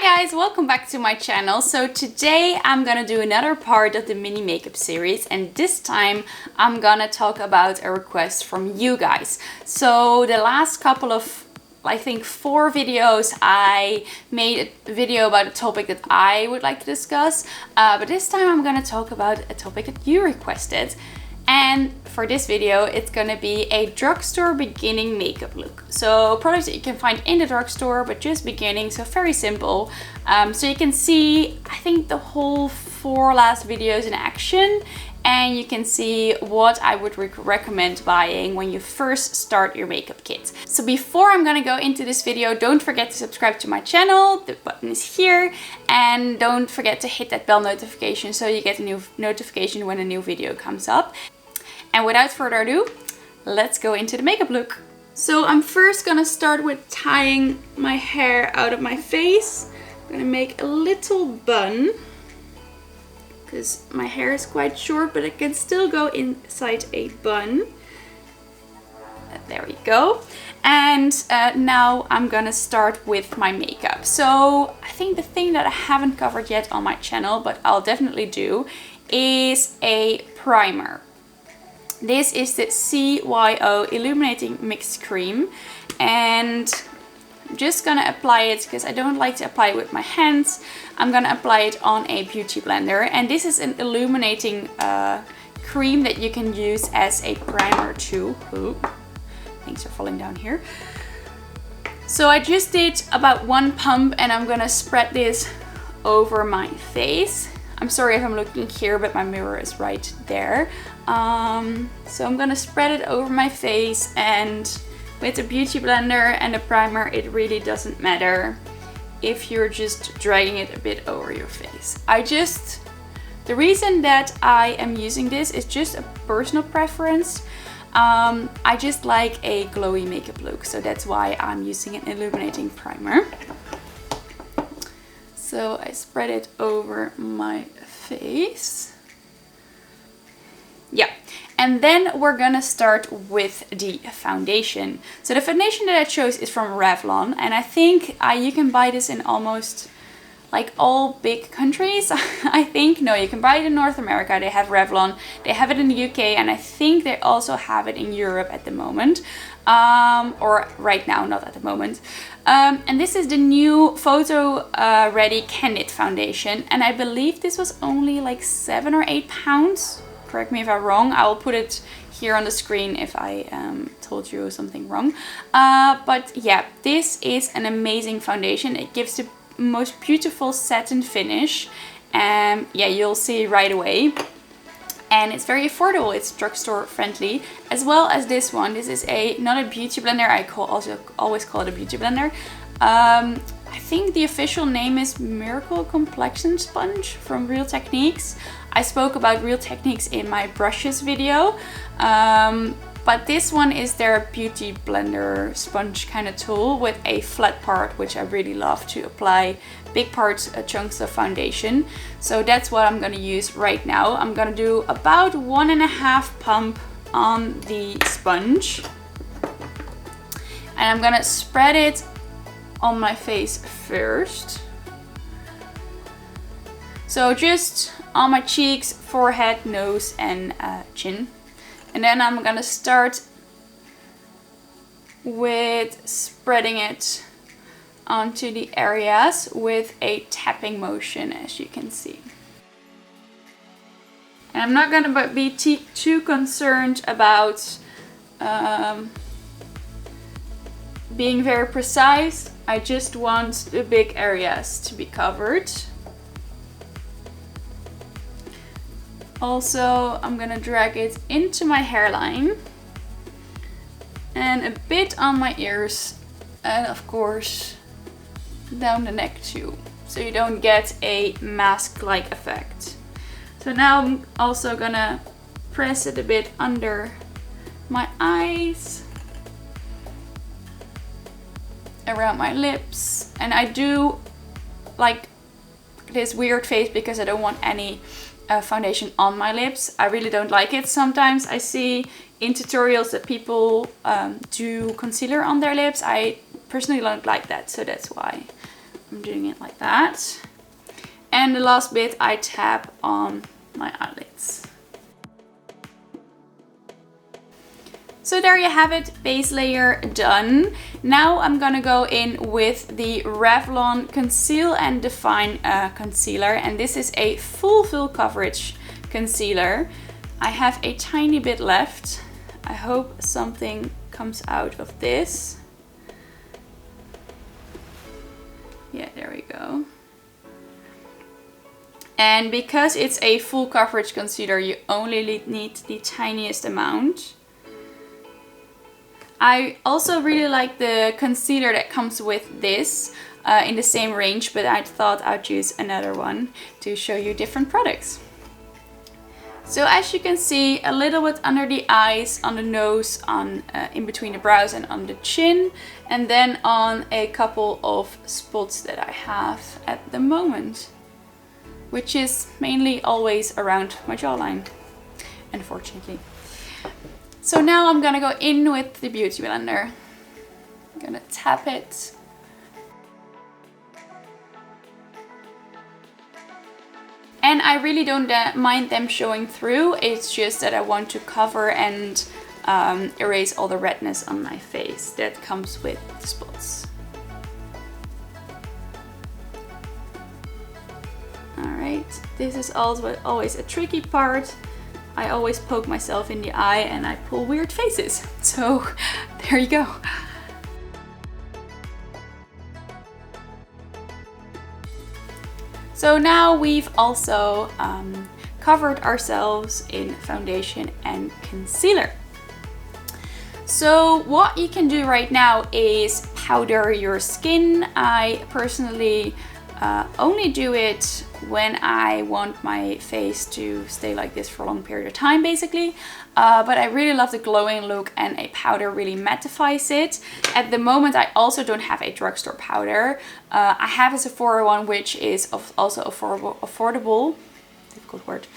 Hi guys, welcome back to my channel. So today I'm gonna do another part of the mini makeup series, and this time I'm gonna talk about a request from you guys. So the last couple of, I think 4 videos, I made a video about a topic that I would like to discuss, but this time I'm gonna talk about a topic that you requested. And for this video, it's gonna be a drugstore beginning makeup look. So products that you can find in the drugstore, but just beginning, so very simple. So you can see, I think, the whole 4 last videos in action, and you can see what I would recommend buying when you first start your makeup kit. So before I'm gonna go into this video, don't forget to subscribe to my channel. The button is here, and don't forget to hit that bell notification so you get a new notification when a new video comes up. And without further ado, let's go into the makeup look. So I'm first gonna start with tying my hair out of my face. I'm gonna make a little bun because my hair is quite short, but it can still go inside a bun. There we go. And now I'm gonna start with my makeup. So I think the thing that I haven't covered yet on my channel, but I'll definitely do, is a primer. This is the C.Y.O Illuminating Mixed Cream, and I'm just gonna apply it because I don't like to apply it with my hands. I'm gonna apply it on a beauty blender, and this is an illuminating cream that you can use as a primer too. Ooh, things are falling down here. So I just did about 1 pump, and I'm gonna spread this over my face. I'm sorry if I'm looking here, but my mirror is right there. So I'm gonna spread it over my face, and with the beauty blender and the primer, it really doesn't matter if you're just dragging it a bit over your face. The reason that I am using this is just a personal preference. I just like a glowy makeup look, so that's why I'm using an illuminating primer. So I spread it over my face. Yeah, and then we're gonna start with the foundation. So the foundation that I chose is from Revlon, and I think you can buy this in almost like all big countries. I think, no, you can buy it in North America. They have Revlon, they have it in the UK, and I think they also have it in Europe at the moment. Or right now, not at the moment. And this is the new PhotoReady Candid foundation, and I believe this was only like 7 or 8 pounds. Correct me if I'm wrong. I will put it here on the screen if I told you something wrong. But yeah, this is an amazing foundation. It gives the most beautiful satin finish, and yeah, you'll see right away. And it's very affordable. It's drugstore friendly, as well as this one. This is not a beauty blender. I always call it a beauty blender. I think the official name is Miracle Complexion Sponge from Real Techniques. I spoke about Real Techniques in my brushes video, but this one is their beauty blender sponge kind of tool with a flat part, which I really love to apply big parts, chunks of foundation. So that's what I'm gonna use right now. I'm gonna do about 1.5 pump on the sponge, and I'm gonna spread it on my face first. So just on my cheeks, forehead, nose, and chin. And then I'm gonna start with spreading it onto the areas with a tapping motion, as you can see. And I'm not gonna be too concerned about being very precise. I just want the big areas to be covered. Also, I'm gonna drag it into my hairline and a bit on my ears, and of course down the neck too, so you don't get a mask-like effect. So now I'm also gonna press it a bit under my eyes, around my lips, and I do like this weird face because I don't want any foundation on my lips. I really don't like it. Sometimes I see in tutorials that people do concealer on their lips. I personally don't like that, so that's why I'm doing it like that. And the last bit I tap on my eyelids. So there you have it, base layer done. Now I'm gonna go in with the Revlon Conceal and Define concealer, and this is a full coverage concealer. I have a tiny bit left. I hope something comes out of this. Yeah, there we go. And because it's a full coverage concealer, you only need the tiniest amount. I also really like the concealer that comes with this in the same range, but I thought I'd use another one to show you different products. So as you can see, a little bit under the eyes, on the nose, on in between the brows and on the chin, and then on a couple of spots that I have at the moment, which is mainly always around my jawline, unfortunately. So now I'm gonna go in with the beauty blender. I'm gonna tap it. And I really don't mind them showing through. It's just that I want to cover and erase all the redness on my face that comes with the spots. Alright, this is also always a tricky part. I always poke myself in the eye and I pull weird faces. So there you go. So now we've also covered ourselves in foundation and concealer. So what you can do right now is powder your skin. I personally only do it when I want my face to stay like this for a long period of time, basically. But I really love the glowing look, and a powder really mattifies it. At the moment, I also don't have a drugstore powder. I have a Sephora one, which is also affordable, difficult word,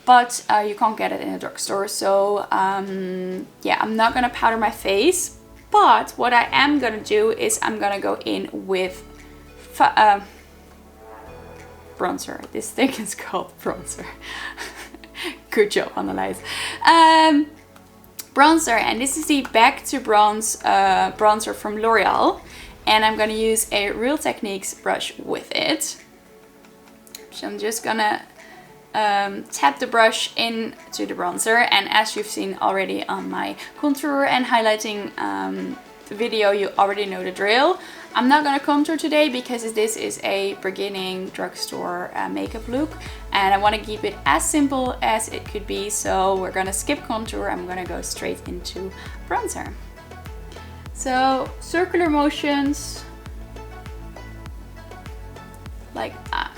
but you can't get it in a drugstore. So yeah, I'm not gonna powder my face, but what I am gonna do is I'm gonna go in with bronzer. This thing is called bronzer. Good job, Annaleid. Bronzer, and this is the Back to Bronze bronzer from L'Oreal, and I'm gonna use a Real Techniques brush with it. So I'm just gonna tap the brush into the bronzer, and as you've seen already on my contour and highlighting video, you already know the drill. I'm not gonna contour today because this is a beginning drugstore makeup look, and I want to keep it as simple as it could be. So we're gonna skip contour. I'm gonna go straight into bronzer. So circular motions like that.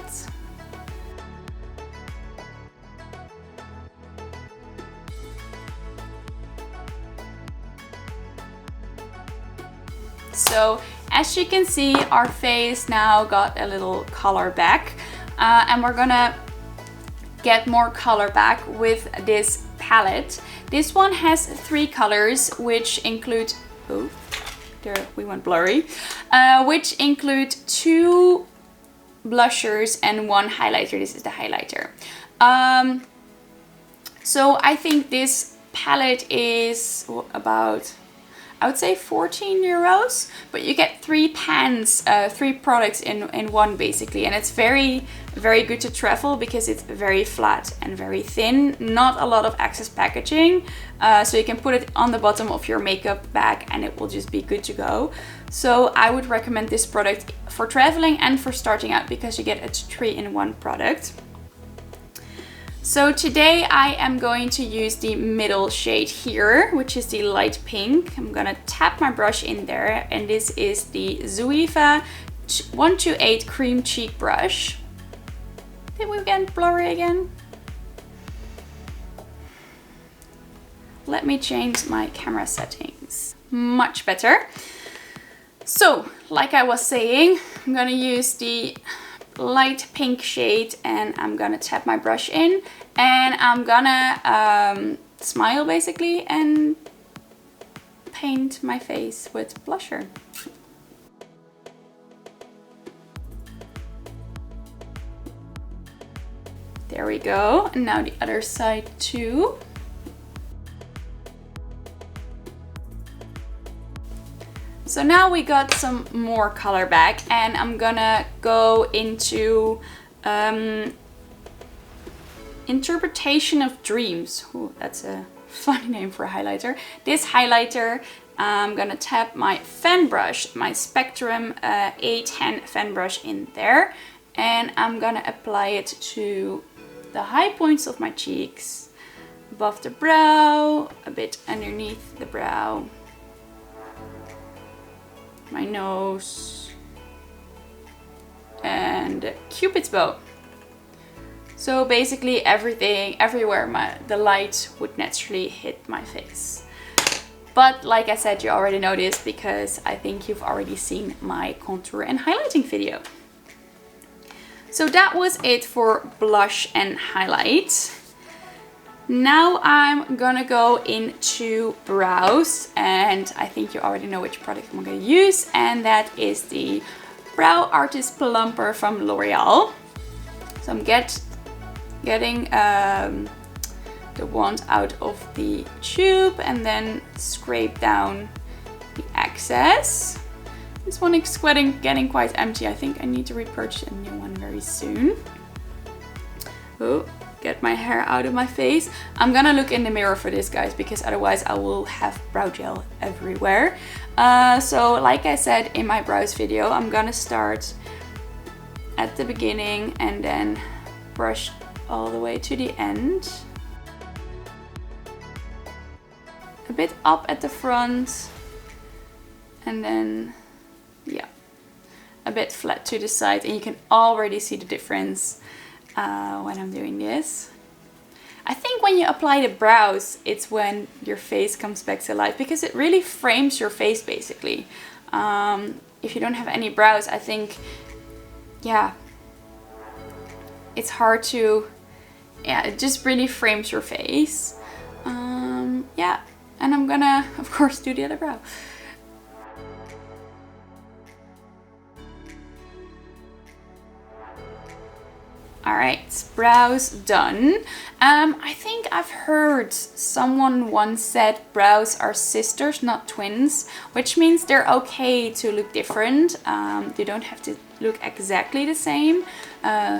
So as you can see, our face now got a little color back, and we're gonna get more color back with this palette. This one has 3 colors, which include, oh, there we went blurry, which include 2 blushers and 1 highlighter. This is the highlighter. So I think this palette is about, I would say 14 euros, but you get 3 pans, 3 products in one basically. And it's very good to travel because it's very flat and very thin, not a lot of excess packaging. So you can put it on the bottom of your makeup bag and it will just be good to go. So I would recommend this product for traveling and for starting out because you get a 3-in-1 product. So today I am going to use the middle shade here, which is the light pink. I'm gonna tap my brush in there, and this is the Zoeva 128 Cream Cheek Brush. Did we get blurry again? Let me change my camera settings. Much better. So, like I was saying, I'm gonna use the light pink shade and I'm gonna tap my brush in, and I'm gonna smile basically and paint my face with blusher. There we go. And now the other side too. So now we got some more color back, and I'm gonna go into Interpretation of Dreams. Ooh, that's a funny name for a highlighter. This highlighter, I'm gonna tap my fan brush, my Spectrum A10 fan brush in there, and I'm gonna apply it to the high points of my cheeks, above the brow, a bit underneath the brow, my nose, and Cupid's bow. So basically everything, everywhere the light would naturally hit my face. But like I said, you already know this because I think you've already seen my contour and highlighting video. So that was it for blush and highlight. Now I'm gonna go into brows, and I think you already know which product I'm gonna use, and that is the Brow Artist Plumper from L'Oreal. So I'm getting the wand out of the tube and then scrape down the excess. This one is getting quite empty. I think I need to repurchase a new one very soon. Oh, get my hair out of my face. I'm gonna look in the mirror for this, guys, because otherwise I will have brow gel everywhere. So like I said in my brows video, I'm gonna start at the beginning and then brush all the way to the end. A bit up at the front, and then, yeah, a bit flat to the side, and you can already see the difference when I'm doing this. I think when you apply the brows, it's when your face comes back to life, because it really frames your face basically. If you don't have any brows, I think, yeah, it's hard to, yeah, it just really frames your face. Yeah, and I'm gonna, of course, do the other brow. Alright, brows done. I think I've heard someone once said brows are sisters, not twins, which means they're okay to look different. They don't have to look exactly the same.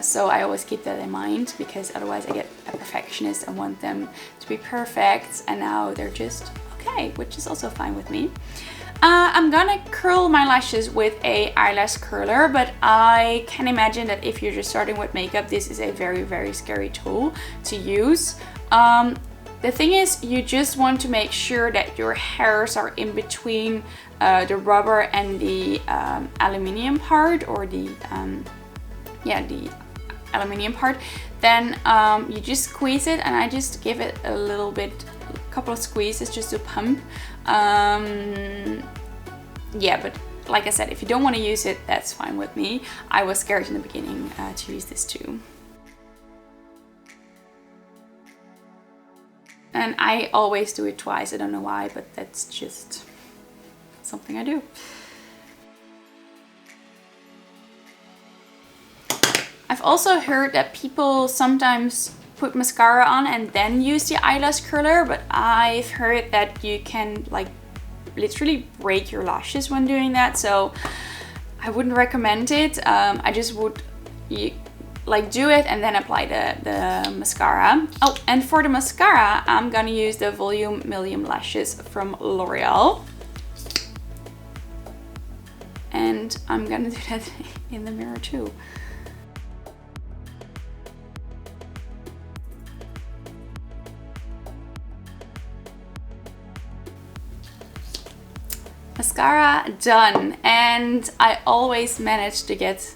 So I always keep that in mind, because otherwise I get a perfectionist and want them to be perfect, and now they're just okay, which is also fine with me. I'm gonna curl my lashes with a eyelash curler, but I can imagine that if you're just starting with makeup, this is a very, very scary tool to use. The thing is, you just want to make sure that your hairs are in between the rubber and the aluminium part, or the aluminium part. Then you just squeeze it, and I just give it a little bit, a couple of squeezes just to pump. Yeah, but like I said, if you don't want to use it, that's fine with me. I was scared in the beginning to use this too. And I always do it twice. I don't know why, but that's just something I do. I've also heard that people sometimes put mascara on and then use the eyelash curler, but I've heard that you can like literally break your lashes when doing that, so I wouldn't recommend it. I just would like do it and then apply the mascara. Oh, and for the mascara, I'm gonna use the Volume Milion lashes from L'Oreal, and I'm gonna do that in the mirror too. Mascara done, and I always manage to get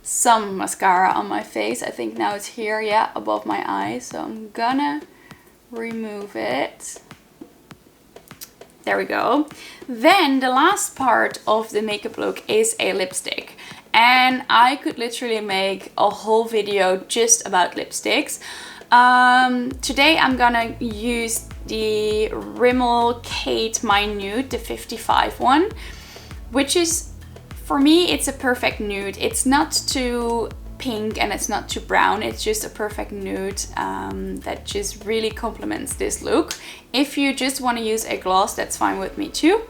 some mascara on my face. I think now it's here, yeah, above my eyes, so I'm gonna remove it. There we go. Then the last part of the makeup look is a lipstick, and I could literally make a whole video just about lipsticks. Today I'm gonna use the Rimmel My Nude, the 55 one, which is, for me, it's a perfect nude. It's not too pink and it's not too brown. It's just a perfect nude that just really complements this look. If you just want to use a gloss, that's fine with me too.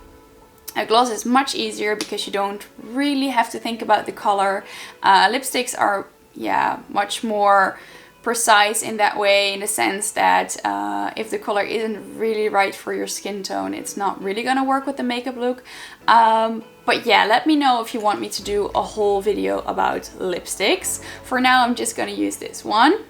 A gloss is much easier because you don't really have to think about the color. Lipsticks are, yeah, much more precise in that way, in the sense that if the color isn't really right for your skin tone, it's not really gonna work with the makeup look. But yeah, let me know if you want me to do a whole video about lipsticks. For now, I'm just gonna use this one.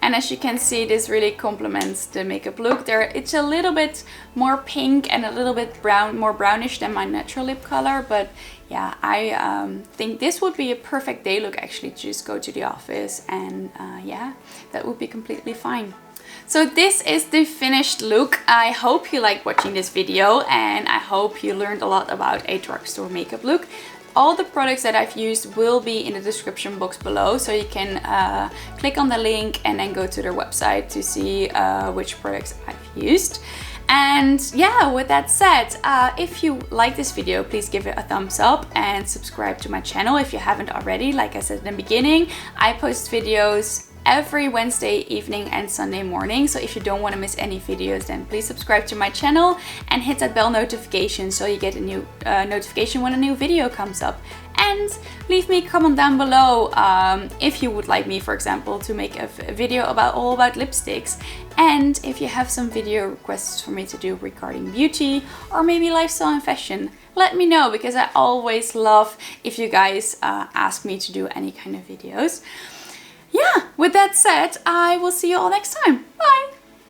And as you can see, this really complements the makeup look. It's a little bit more pink and a little bit more brownish than my natural lip color. But yeah, I think this would be a perfect day look actually, to just go to the office, and yeah, that would be completely fine. So this is the finished look. I hope you liked watching this video, and I hope you learned a lot about a drugstore makeup look. All the products that I've used will be in the description box below, so you can click on the link and then go to their website to see which products I've used. And yeah, with that said, if you like this video, please give it a thumbs up and subscribe to my channel if you haven't already. Like I said in the beginning, I post videos every Wednesday evening and Sunday morning, so if you don't want to miss any videos, then please subscribe to my channel and hit that bell notification so you get a new notification when a new video comes up. And leave me a comment down below if you would like me, for example, to make a video all about lipsticks, and if you have some video requests for me to do regarding beauty or maybe lifestyle and fashion. Let me know, because I always love if you guys ask me to do any kind of videos. Yeah, with that said, I will see you all next time. Bye!